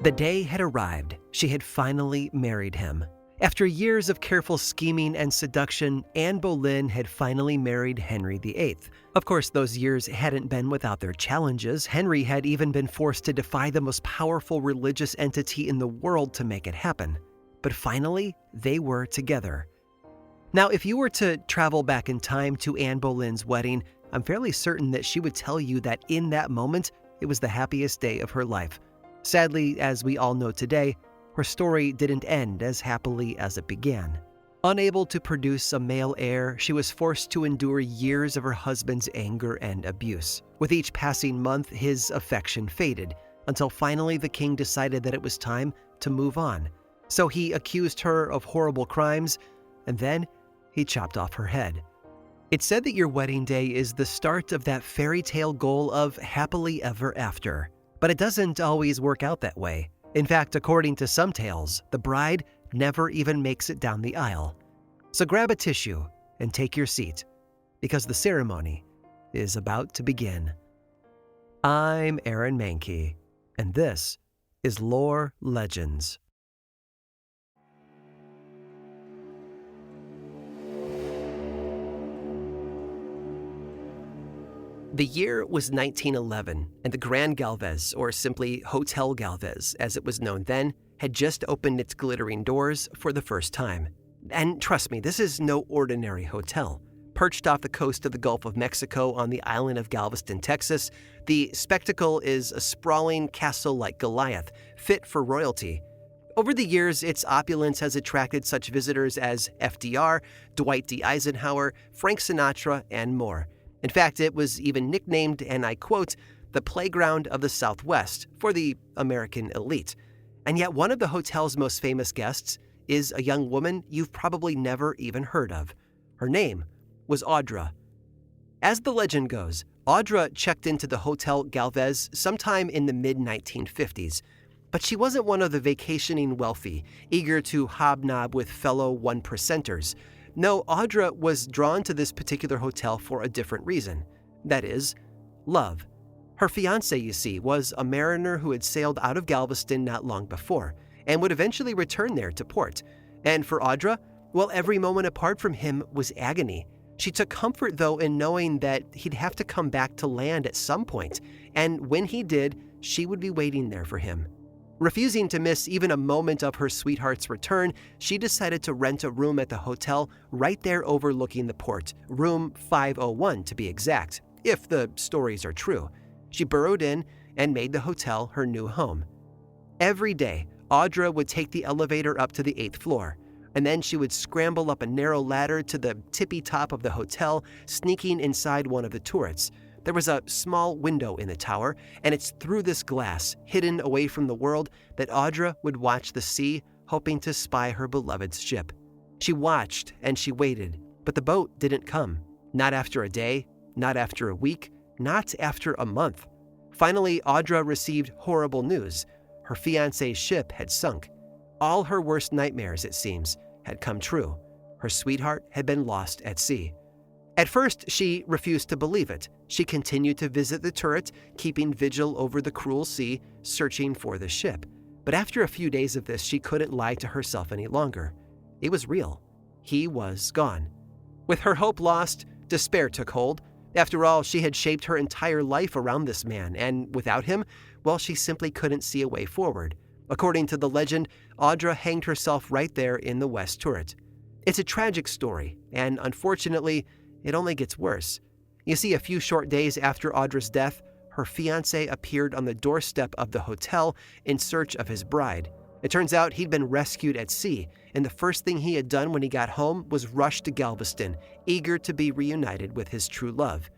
The day had arrived. She had finally married him. After years of careful scheming and seduction, Anne Boleyn had finally married Henry VIII. Of course, those years hadn't been without their challenges. Henry had even been forced to defy the most powerful religious entity in the world to make it happen. But finally, they were together. Now, if you were to travel back in time to Anne Boleyn's wedding, I'm fairly certain that she would tell you that in that moment, it was the happiest day of her life. Sadly, as we all know today, her story didn't end as happily as it began. Unable to produce a male heir, she was forced to endure years of her husband's anger and abuse. With each passing month, his affection faded, until finally the king decided that it was time to move on. So he accused her of horrible crimes, and then he chopped off her head. It's said that your wedding day is the start of that fairy tale goal of happily ever after. But it doesn't always work out that way. In fact, according to some tales, the bride never even makes it down the aisle. So grab a tissue and take your seat, because the ceremony is about to begin. I'm Aaron Mahnke, and this is Lore Legends. The year was 1911, and the Grand Galvez, or simply Hotel Galvez as it was known then, had just opened its glittering doors for the first time. And trust me, this is no ordinary hotel. Perched off the coast of the Gulf of Mexico on the island of Galveston, Texas, the spectacle is a sprawling castle like Goliath, fit for royalty. Over the years, its opulence has attracted such visitors as FDR, Dwight D. Eisenhower, Frank Sinatra, and more. In fact, it was even nicknamed, and I quote, the playground of the Southwest for the American elite. And yet one of the hotel's most famous guests is a young woman you've probably never even heard of. Her name was Audra. As the legend goes, Audra checked into the Hotel Galvez sometime in the mid-1950s. But she wasn't one of the vacationing wealthy, eager to hobnob with fellow one-percenters. No, Audra was drawn to this particular hotel for a different reason. That is, love. Her fiancé, you see, was a mariner who had sailed out of Galveston not long before and would eventually return there to port. And for Audra, well, every moment apart from him was agony. She took comfort, though, in knowing that he'd have to come back to land at some point, and when he did, she would be waiting there for him. Refusing to miss even a moment of her sweetheart's return, she decided to rent a room at the hotel right there overlooking the port, room 501 to be exact, if the stories are true. She burrowed in and made the hotel her new home. Every day, Audra would take the elevator up to the 8th floor, and then she would scramble up a narrow ladder to the tippy top of the hotel, sneaking inside one of the turrets. There was a small window in the tower, and it's through this glass, hidden away from the world, that Audra would watch the sea, hoping to spy her beloved's ship. She watched and she waited, but the boat didn't come. Not after a day, not after a week, not after a month. Finally, Audra received horrible news. Her fiancé's ship had sunk. All her worst nightmares, it seems, had come true. Her sweetheart had been lost at sea. At first, she refused to believe it. She continued to visit the turret, keeping vigil over the cruel sea, searching for the ship. But after a few days of this, she couldn't lie to herself any longer. It was real. He was gone. With her hope lost, despair took hold. After all, she had shaped her entire life around this man, and without him, well, she simply couldn't see a way forward. According to the legend, Audra hanged herself right there in the west turret. It's a tragic story, and unfortunately, it only gets worse. You see, a few short days after Audra's death, her fiancé appeared on the doorstep of the hotel in search of his bride. It turns out he'd been rescued at sea, and the first thing he had done when he got home was rush to Galveston, eager to be reunited with his true love.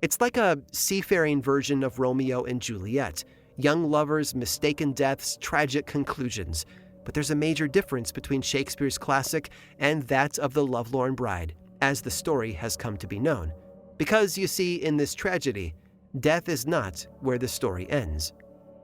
It's like a seafaring version of Romeo and Juliet. Young lovers, mistaken deaths, tragic conclusions. But there's a major difference between Shakespeare's classic and that of the lovelorn bride, as the story has come to be known. Because, you see, in this tragedy, death is not where the story ends.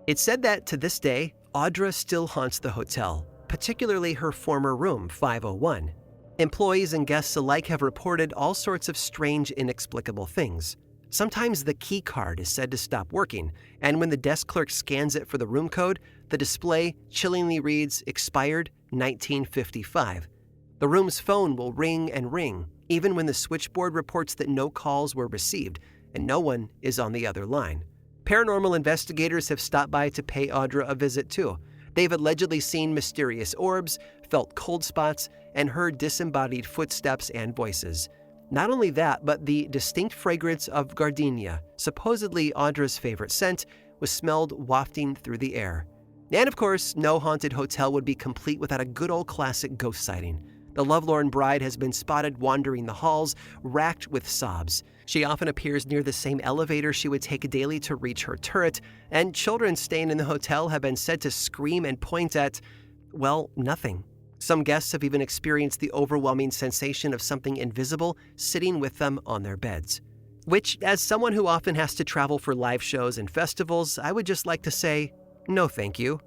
It's said that, to this day, Audra still haunts the hotel, particularly her former room, 501. Employees and guests alike have reported all sorts of strange, inexplicable things. Sometimes the key card is said to stop working, and when the desk clerk scans it for the room code, the display chillingly reads expired 1955. The room's phone will ring and ring, even when the switchboard reports that no calls were received and no one is on the other line. Paranormal investigators have stopped by to pay Audra a visit too. They've allegedly seen mysterious orbs, felt cold spots, and heard disembodied footsteps and voices. Not only that, but the distinct fragrance of gardenia, supposedly Audra's favorite scent, was smelled wafting through the air. And of course, no haunted hotel would be complete without a good old classic ghost sighting. The lovelorn bride has been spotted wandering the halls, racked with sobs. She often appears near the same elevator she would take daily to reach her turret, and children staying in the hotel have been said to scream and point at, well, nothing. Some guests have even experienced the overwhelming sensation of something invisible sitting with them on their beds. Which, as someone who often has to travel for live shows and festivals, I would just like to say, no thank you.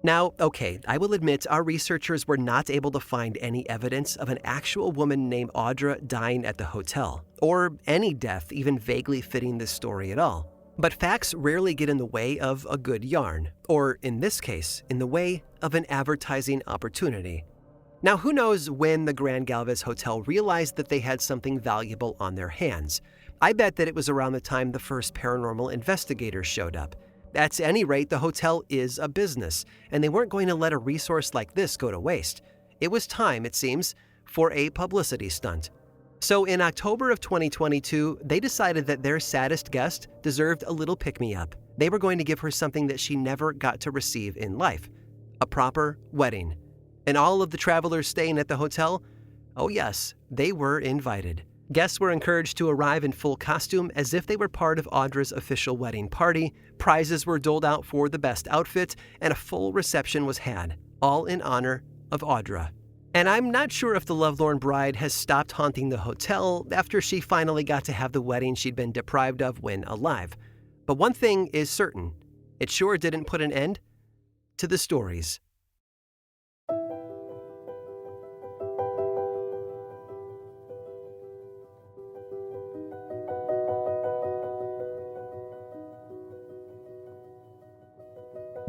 Now, okay, I will admit our researchers were not able to find any evidence of an actual woman named Audra dying at the hotel, or any death even vaguely fitting this story at all. But facts rarely get in the way of a good yarn, or in this case, in the way of an advertising opportunity. Now, who knows when the Grand Galvez Hotel realized that they had something valuable on their hands? I bet that it was around the time the first paranormal investigators showed up. At any rate, the hotel is a business, and they weren't going to let a resource like this go to waste. It was time, it seems, for a publicity stunt. So in October of 2022, they decided that their saddest guest deserved a little pick-me-up. They were going to give her something that she never got to receive in life, a proper wedding. And all of the travelers staying at the hotel, oh yes, they were invited. Guests were encouraged to arrive in full costume as if they were part of Audra's official wedding party, prizes were doled out for the best outfit, and a full reception was had, all in honor of Audra. And I'm not sure if the lovelorn bride has stopped haunting the hotel after she finally got to have the wedding she'd been deprived of when alive. But one thing is certain, it sure didn't put an end to the stories.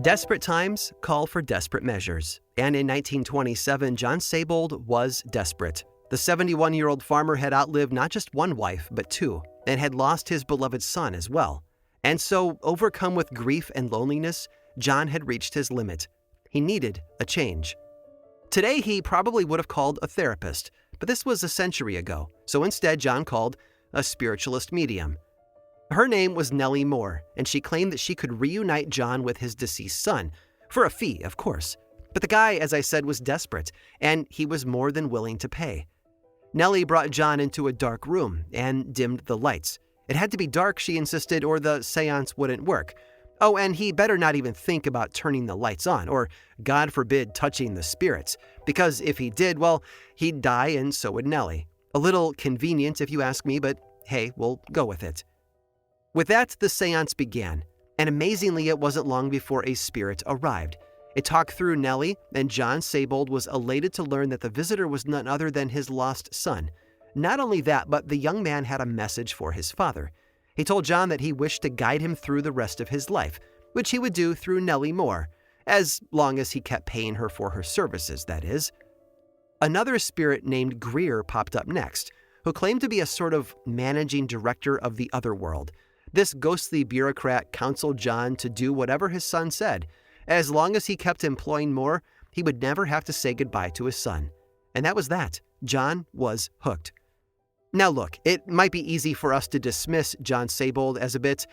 Desperate times call for desperate measures, and in 1927, John Saybold was desperate. The 71-year-old farmer had outlived not just one wife, but two, and had lost his beloved son as well. And so, overcome with grief and loneliness, John had reached his limit. He needed a change. Today, he probably would have called a therapist, but this was a century ago, so instead John called a spiritualist medium. Her name was Nellie Moore, and she claimed that she could reunite John with his deceased son, for a fee, of course. But the guy, as I said, was desperate, and he was more than willing to pay. Nellie brought John into a dark room and dimmed the lights. It had to be dark, she insisted, or the seance wouldn't work. Oh, and he better not even think about turning the lights on, or, God forbid, touching the spirits, because if he did, well, he'd die and so would Nellie. A little convenient if you ask me, but hey, we'll go with it. With that, the seance began, and amazingly, it wasn't long before a spirit arrived. It talked through Nellie, and John Saybold was elated to learn that the visitor was none other than his lost son. Not only that, but the young man had a message for his father. He told John that he wished to guide him through the rest of his life, which he would do through Nellie Moore, as long as he kept paying her for her services, that is. Another spirit named Greer popped up next, who claimed to be a sort of managing director of the other world. This ghostly bureaucrat counseled John to do whatever his son said. As long as he kept employing Moore, he would never have to say goodbye to his son. And that was that. John was hooked. Now look, it might be easy for us to dismiss John Saybold as a bit,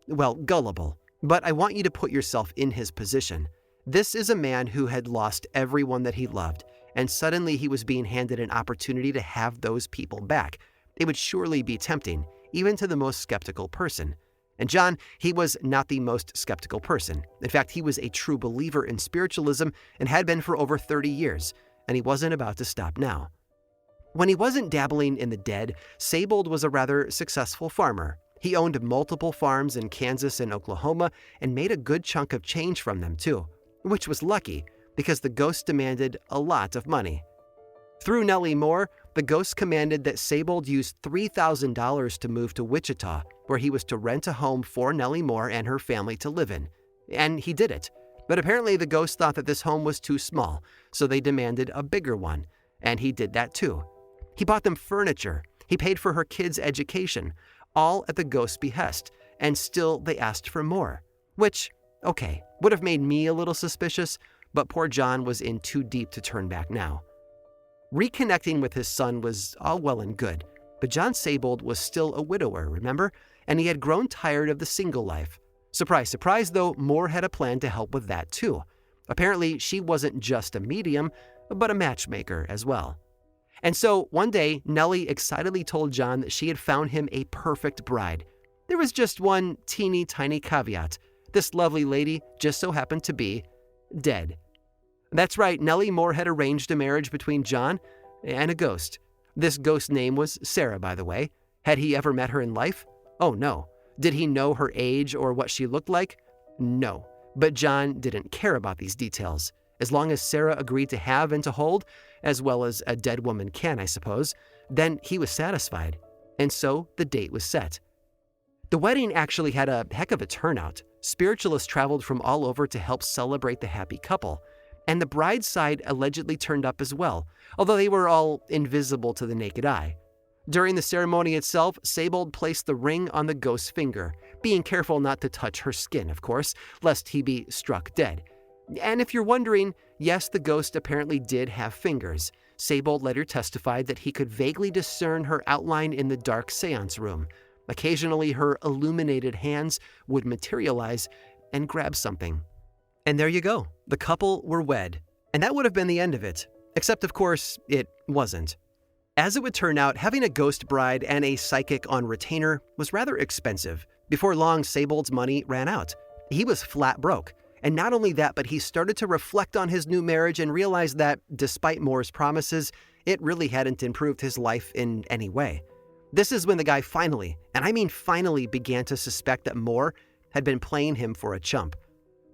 well, gullible, but I want you to put yourself in his position. This is a man who had lost everyone that he loved, and suddenly he was being handed an opportunity to have those people back. It would surely be tempting, even to the most skeptical person. And John, he was not the most skeptical person. In fact, he was a true believer in spiritualism and had been for over 30 years, and he wasn't about to stop now. When he wasn't dabbling in the dead, Saybold was a rather successful farmer. He owned multiple farms in Kansas and Oklahoma and made a good chunk of change from them too, which was lucky because the ghost demanded a lot of money. Through Nellie Moore, the ghost commanded that Saybold use $3,000 to move to Wichita, where he was to rent a home for Nellie Moore and her family to live in. And he did it. But apparently the ghost thought that this home was too small, so they demanded a bigger one. And he did that too. He bought them furniture. He paid for her kids' education, all at the ghost's behest, and still they asked for more. Which, okay, would have made me a little suspicious, but poor John was in too deep to turn back now. Reconnecting with his son was all well and good, but John Saybold was still a widower, remember? And he had grown tired of the single life. Surprise, surprise, though, Moore had a plan to help with that too. Apparently, she wasn't just a medium, but a matchmaker as well. And so, one day, Nellie excitedly told John that she had found him a perfect bride. There was just one teeny tiny caveat. This lovely lady just so happened to be dead. That's right, Nellie Moore had arranged a marriage between John and a ghost. This ghost's name was Sarah, by the way. Had he ever met her in life? Oh no. Did he know her age or what she looked like? No. But John didn't care about these details. As long as Sarah agreed to have and to hold, as well as a dead woman can, I suppose, then he was satisfied. And so the date was set. The wedding actually had a heck of a turnout. Spiritualists traveled from all over to help celebrate the happy couple. And the bride's side allegedly turned up as well, although they were all invisible to the naked eye. During the ceremony itself, Saybold placed the ring on the ghost's finger, being careful not to touch her skin, of course, lest he be struck dead. And if you're wondering, yes, the ghost apparently did have fingers. Saybold later testified that he could vaguely discern her outline in the dark seance room. Occasionally, her illuminated hands would materialize and grab something. And there you go. The couple were wed. And that would have been the end of it. Except, of course, it wasn't. As it would turn out, having a ghost bride and a psychic on retainer was rather expensive. Before long, Saybold's money ran out. He was flat broke. And not only that, but he started to reflect on his new marriage and realized that, despite Moore's promises, it really hadn't improved his life in any way. This is when the guy finally, and I mean finally, began to suspect that Moore had been playing him for a chump.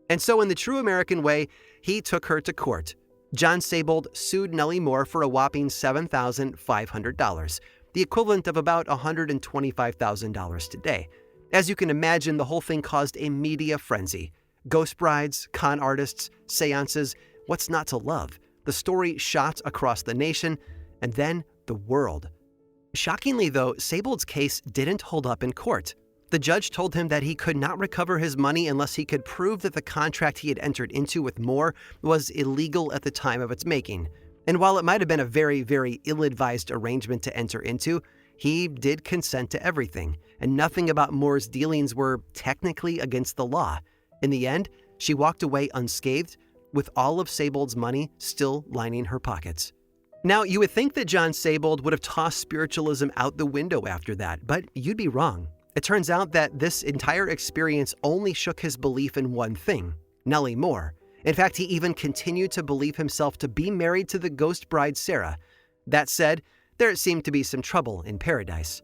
And so in the true American way, he took her to court. John Saybold sued Nellie Moore for a whopping $7,500, the equivalent of about $125,000 today. As you can imagine, the whole thing caused a media frenzy. Ghost brides, con artists, seances, what's not to love? The story shot across the nation, and then the world. Shockingly, though, Saybold's case didn't hold up in court. The judge told him that he could not recover his money unless he could prove that the contract he had entered into with Moore was illegal at the time of its making. And while it might have been a very, very ill-advised arrangement to enter into, he did consent to everything, and nothing about Moore's dealings were technically against the law. In the end, she walked away unscathed, with all of Saybold's money still lining her pockets. Now, you would think that John Saybold would have tossed spiritualism out the window after that, but you'd be wrong. It turns out that this entire experience only shook his belief in one thing, Nellie Moore. In fact, he even continued to believe himself to be married to the ghost bride Sarah. That said, there seemed to be some trouble in paradise.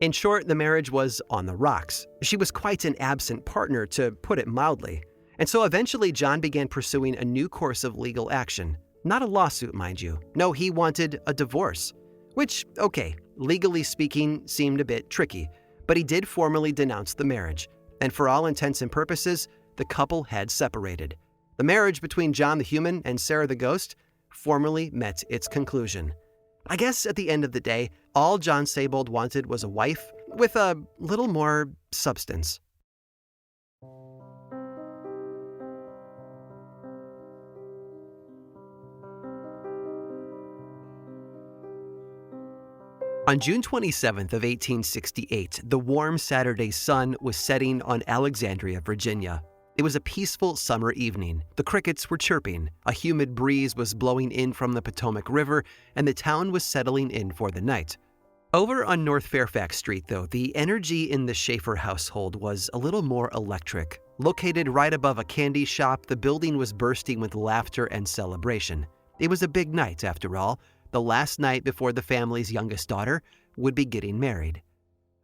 In short, the marriage was on the rocks. She was quite an absent partner, to put it mildly. And so eventually John began pursuing a new course of legal action. Not a lawsuit, mind you. No, he wanted a divorce. Which, okay, legally speaking, seemed a bit tricky. But he did formally denounce the marriage. And for all intents and purposes, the couple had separated. The marriage between John the human and Sarah the ghost formally met its conclusion. I guess at the end of the day, all John Saybold wanted was a wife with a little more substance. On June 27th of 1868, the warm Saturday sun was setting on Alexandria, Virginia. It was a peaceful summer evening. The crickets were chirping, a humid breeze was blowing in from the Potomac River, and the town was settling in for the night. Over on North Fairfax Street, though, the energy in the Schaefer household was a little more electric. Located right above a candy shop, the building was bursting with laughter and celebration. It was a big night, after all, the last night before the family's youngest daughter would be getting married.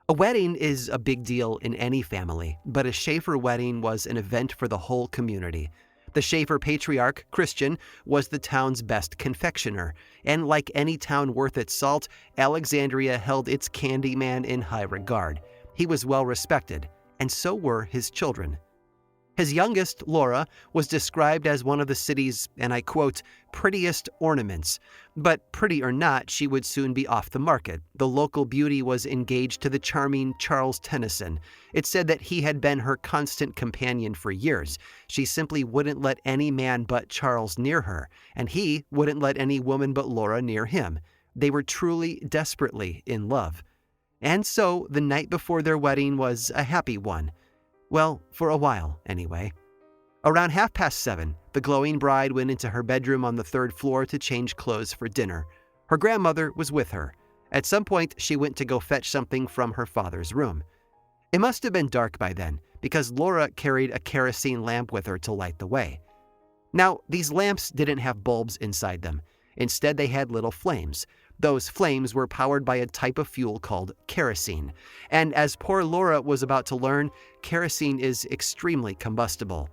A wedding is a big deal in any family, but a Schaefer wedding was an event for the whole community. The Schaefer patriarch, Christian, was the town's best confectioner, and like any town worth its salt, Alexandria held its candy man in high regard. He was well respected, and so were his children. His youngest, Laura, was described as one of the city's, and I quote, prettiest ornaments. But pretty or not, she would soon be off the market. The local beauty was engaged to the charming Charles Tennyson. It said that he had been her constant companion for years. She simply wouldn't let any man but Charles near her, and he wouldn't let any woman but Laura near him. They were truly, desperately in love. And so the night before their wedding was a happy one. Well, for a while, anyway. Around 7:30, the glowing bride went into her bedroom on the 3rd floor to change clothes for dinner. Her grandmother was with her. At some point, she went to go fetch something from her father's room. It must have been dark by then, because Laura carried a kerosene lamp with her to light the way. Now, these lamps didn't have bulbs inside them. Instead, they had little flames. Those flames were powered by a type of fuel called kerosene. And as poor Laura was about to learn, kerosene is extremely combustible.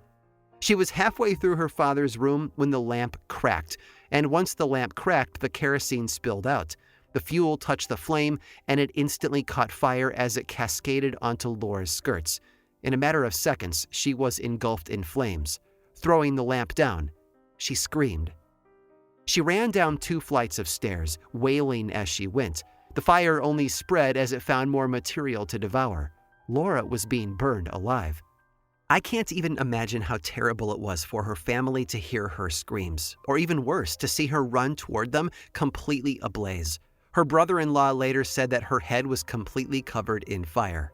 She was halfway through her father's room when the lamp cracked, and once the lamp cracked, the kerosene spilled out. The fuel touched the flame, and it instantly caught fire as it cascaded onto Laura's skirts. In a matter of seconds, she was engulfed in flames. Throwing the lamp down, she screamed. She ran down 2 flights of stairs, wailing as she went. The fire only spread as it found more material to devour. Laura was being burned alive. I can't even imagine how terrible it was for her family to hear her screams, or even worse, to see her run toward them completely ablaze. Her brother-in-law later said that her head was completely covered in fire.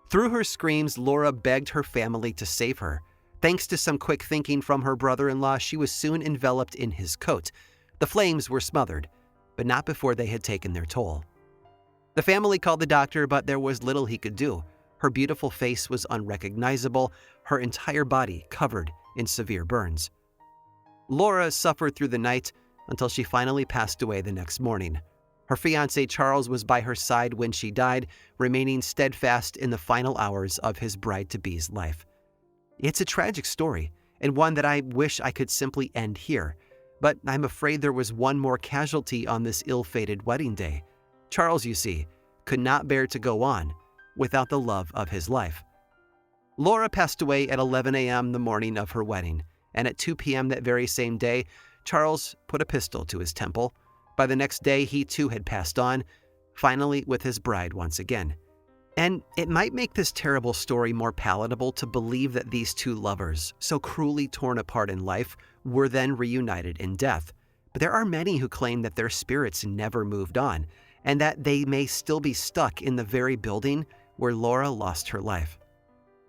Through her screams, Laura begged her family to save her. Thanks to some quick thinking from her brother-in-law, she was soon enveloped in his coat. The flames were smothered, but not before they had taken their toll. The family called the doctor, but there was little he could do. Her beautiful face was unrecognizable, her entire body covered in severe burns. Laura suffered through the night until she finally passed away the next morning. Her fiancé Charles was by her side when she died, remaining steadfast in the final hours of his bride-to-be's life. It's a tragic story, and one that I wish I could simply end here, but I'm afraid there was one more casualty on this ill-fated wedding day. Charles, you see, could not bear to go on without the love of his life. Laura passed away at 11 a.m. the morning of her wedding, and at 2 p.m. that very same day, Charles put a pistol to his temple. By the next day, he too had passed on, finally with his bride once again. And it might make this terrible story more palatable to believe that these two lovers, so cruelly torn apart in life, were then reunited in death. But there are many who claim that their spirits never moved on, and that they may still be stuck in the very building where Laura lost her life.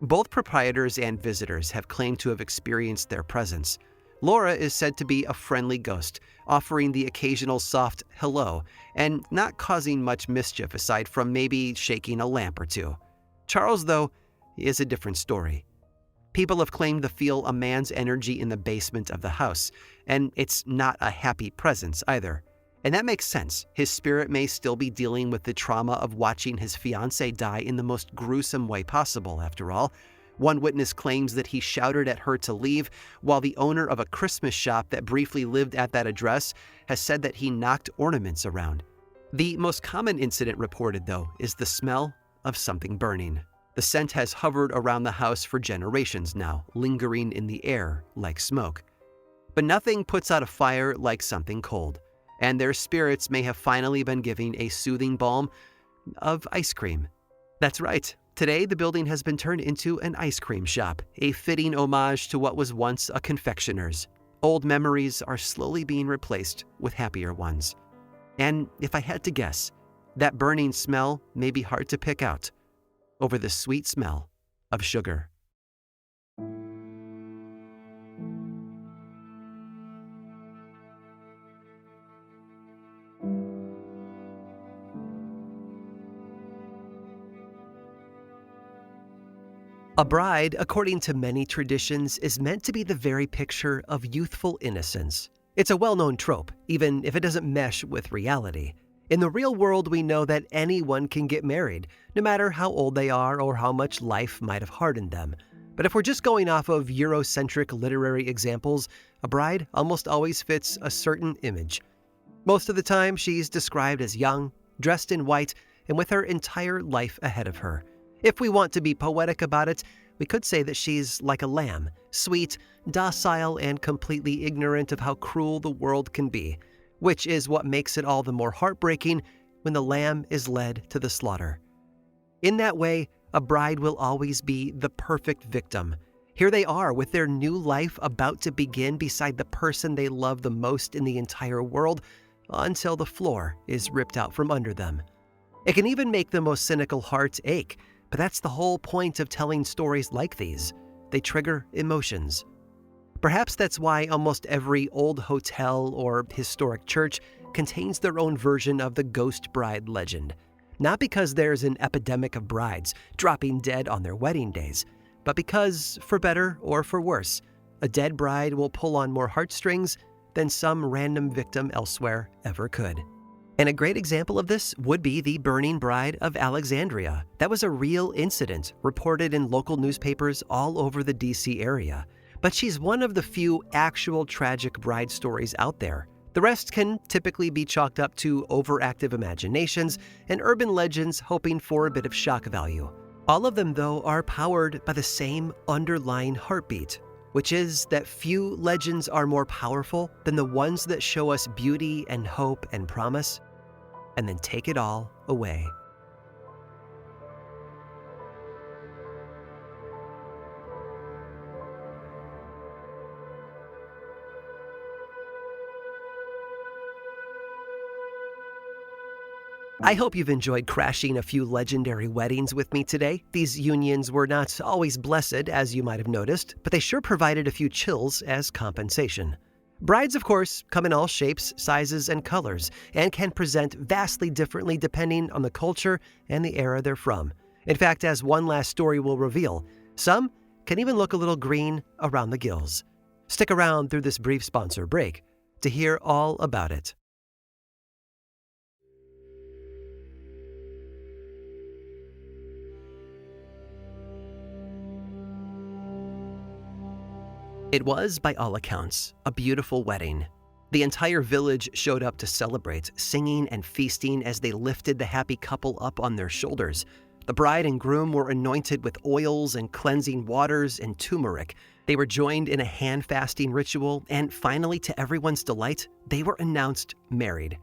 Both proprietors and visitors have claimed to have experienced their presence. Laura is said to be a friendly ghost, offering the occasional soft hello and not causing much mischief aside from maybe shaking a lamp or two. Charles, though, is a different story. People have claimed to feel a man's energy in the basement of the house, and it's not a happy presence either. And that makes sense. His spirit may still be dealing with the trauma of watching his fiancée die in the most gruesome way possible, after all. One witness claims that he shouted at her to leave, while the owner of a Christmas shop that briefly lived at that address has said that he knocked ornaments around. The most common incident reported, though, is the smell of something burning. The scent has hovered around the house for generations now, lingering in the air like smoke. But nothing puts out a fire like something cold, and their spirits may have finally been given a soothing balm of ice cream. That's right. Today, the building has been turned into an ice cream shop, a fitting homage to what was once a confectioner's. Old memories are slowly being replaced with happier ones. And if I had to guess, that burning smell may be hard to pick out over the sweet smell of sugar. A bride, according to many traditions, is meant to be the very picture of youthful innocence. It's a well-known trope, even if it doesn't mesh with reality. In the real world, we know that anyone can get married, no matter how old they are or how much life might have hardened them. But if we're just going off of Eurocentric literary examples, a bride almost always fits a certain image. Most of the time, she's described as young, dressed in white, and with her entire life ahead of her. If we want to be poetic about it, we could say that she's like a lamb, sweet, docile, and completely ignorant of how cruel the world can be, which is what makes it all the more heartbreaking when the lamb is led to the slaughter. In that way, a bride will always be the perfect victim. Here they are with their new life about to begin beside the person they love the most in the entire world until the floor is ripped out from under them. It can even make the most cynical heart ache, but that's the whole point of telling stories like these. They trigger emotions. Perhaps that's why almost every old hotel or historic church contains their own version of the ghost bride legend. Not because there's an epidemic of brides dropping dead on their wedding days, but because, for better or for worse, a dead bride will pull on more heartstrings than some random victim elsewhere ever could. And a great example of this would be the burning bride of Alexandria. That was a real incident reported in local newspapers all over the DC area. But she's one of the few actual tragic bride stories out there. The rest can typically be chalked up to overactive imaginations and urban legends hoping for a bit of shock value. All of them, though, are powered by the same underlying heartbeat, which is that few legends are more powerful than the ones that show us beauty and hope and promise, and then take it all away. I hope you've enjoyed crashing a few legendary weddings with me today. These unions were not always blessed, as you might have noticed, but they sure provided a few chills as compensation. Brides, of course, come in all shapes, sizes, and colors, and can present vastly differently depending on the culture and the era they're from. In fact, as one last story will reveal, some can even look a little green around the gills. Stick around through this brief sponsor break to hear all about it. It was, by all accounts, a beautiful wedding. The entire village showed up to celebrate, singing and feasting as they lifted the happy couple up on their shoulders. The bride and groom were anointed with oils and cleansing waters and turmeric. They were joined in a hand-fasting ritual, and finally, to everyone's delight, they were announced married.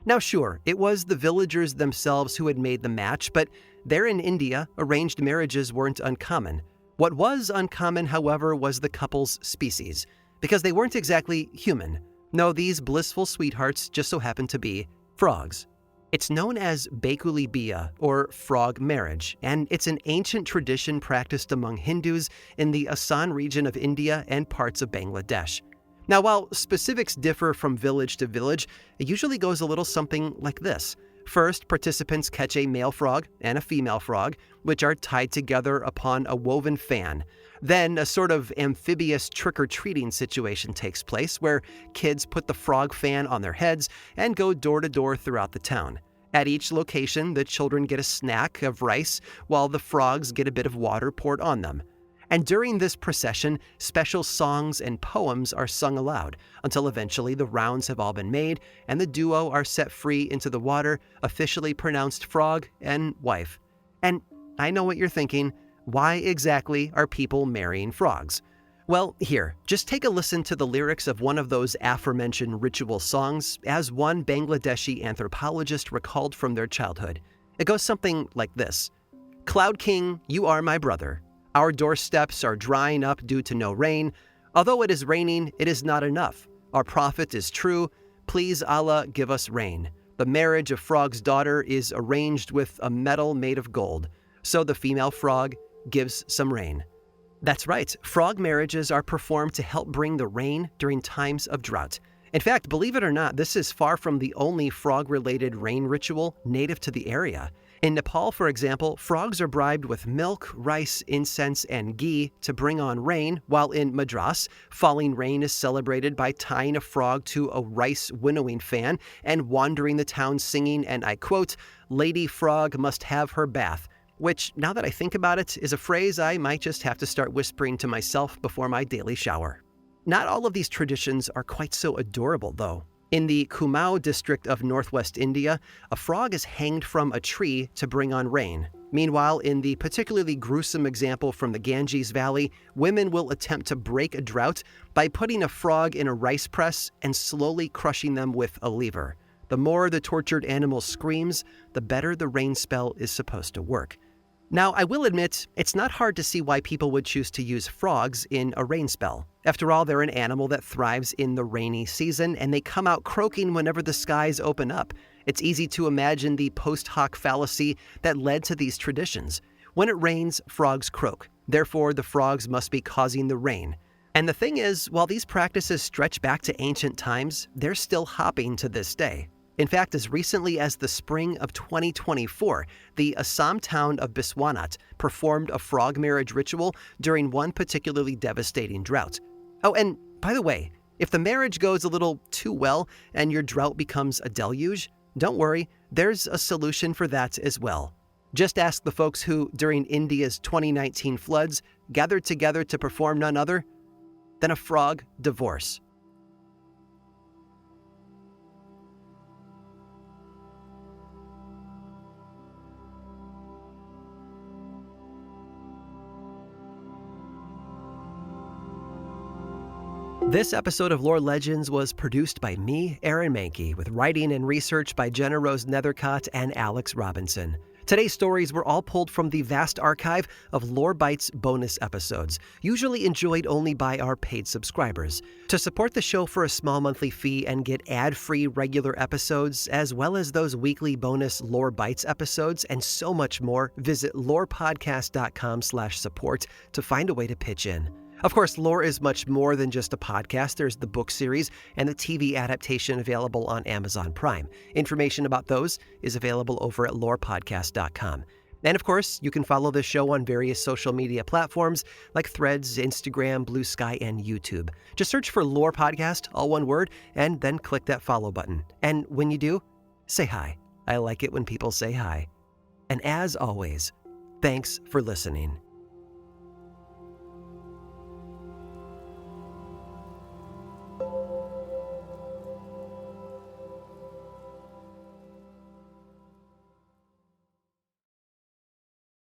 Now sure, it was the villagers themselves who had made the match, but there in India, arranged marriages weren't uncommon. What was uncommon, however, was the couple's species, because they weren't exactly human. No, these blissful sweethearts just so happened to be frogs. It's known as Baikuli Biya, or frog marriage, and it's an ancient tradition practiced among Hindus in the Assam region of India and parts of Bangladesh. Now, while specifics differ from village to village, it usually goes a little something like this. First, participants catch a male frog and a female frog, which are tied together upon a woven fan. Then a sort of amphibious trick-or-treating situation takes place where kids put the frog fan on their heads and go door to door throughout the town. At each location, the children get a snack of rice while the frogs get a bit of water poured on them. And during this procession, special songs and poems are sung aloud until eventually the rounds have all been made and the duo are set free into the water, officially pronounced frog and wife. And I know what you're thinking, why exactly are people marrying frogs? Well, here, just take a listen to the lyrics of one of those aforementioned ritual songs as one Bangladeshi anthropologist recalled from their childhood. It goes something like this. Cloud King, you are my brother. Our doorsteps are drying up due to no rain. Although it is raining, it is not enough. Our prophet is true. Please, Allah, give us rain. The marriage of Frog's daughter is arranged with a metal made of gold. So the female frog gives some rain. That's right, frog marriages are performed to help bring the rain during times of drought. In fact, believe it or not, this is far from the only frog-related rain ritual native to the area. In Nepal, for example, frogs are bribed with milk, rice, incense, and ghee to bring on rain, while in Madras, falling rain is celebrated by tying a frog to a rice winnowing fan and wandering the town singing, and I quote, "Lady Frog must have her bath," which, now that I think about it, is a phrase I might just have to start whispering to myself before my daily shower. Not all of these traditions are quite so adorable, though. In the Kumaon district of northwest India, a frog is hanged from a tree to bring on rain. Meanwhile, in the particularly gruesome example from the Ganges Valley, women will attempt to break a drought by putting a frog in a rice press and slowly crushing them with a lever. The more the tortured animal screams, the better the rain spell is supposed to work. Now, I will admit, it's not hard to see why people would choose to use frogs in a rain spell. After all, they're an animal that thrives in the rainy season, and they come out croaking whenever the skies open up. It's easy to imagine the post hoc fallacy that led to these traditions. When it rains, frogs croak. Therefore, the frogs must be causing the rain. And the thing is, while these practices stretch back to ancient times, they're still hopping to this day. In fact, as recently as the spring of 2024, the Assam town of Biswanath performed a frog marriage ritual during one particularly devastating drought. Oh, and by the way, if the marriage goes a little too well and your drought becomes a deluge, don't worry, there's a solution for that as well. Just ask the folks who, during India's 2019 floods, gathered together to perform none other than a frog divorce. This episode of Lore Legends was produced by me, Aaron Mahnke, with writing and research by GennaRose Nethercott and Alex Robinson. Today's stories were all pulled from the vast archive of Lore Bites bonus episodes, usually enjoyed only by our paid subscribers. To support the show for a small monthly fee and get ad-free regular episodes, as well as those weekly bonus Lore Bites episodes and so much more, visit lorepodcast.com/support to find a way to pitch in. Of course, Lore is much more than just a podcast. There's the book series and the TV adaptation available on Amazon Prime. Information about those is available over at lorepodcast.com. And of course, you can follow the show on various social media platforms like Threads, Instagram, Blue Sky, and YouTube. Just search for Lore Podcast, all one word, and then click that follow button. And when you do, say hi. I like it when people say hi. And as always, thanks for listening.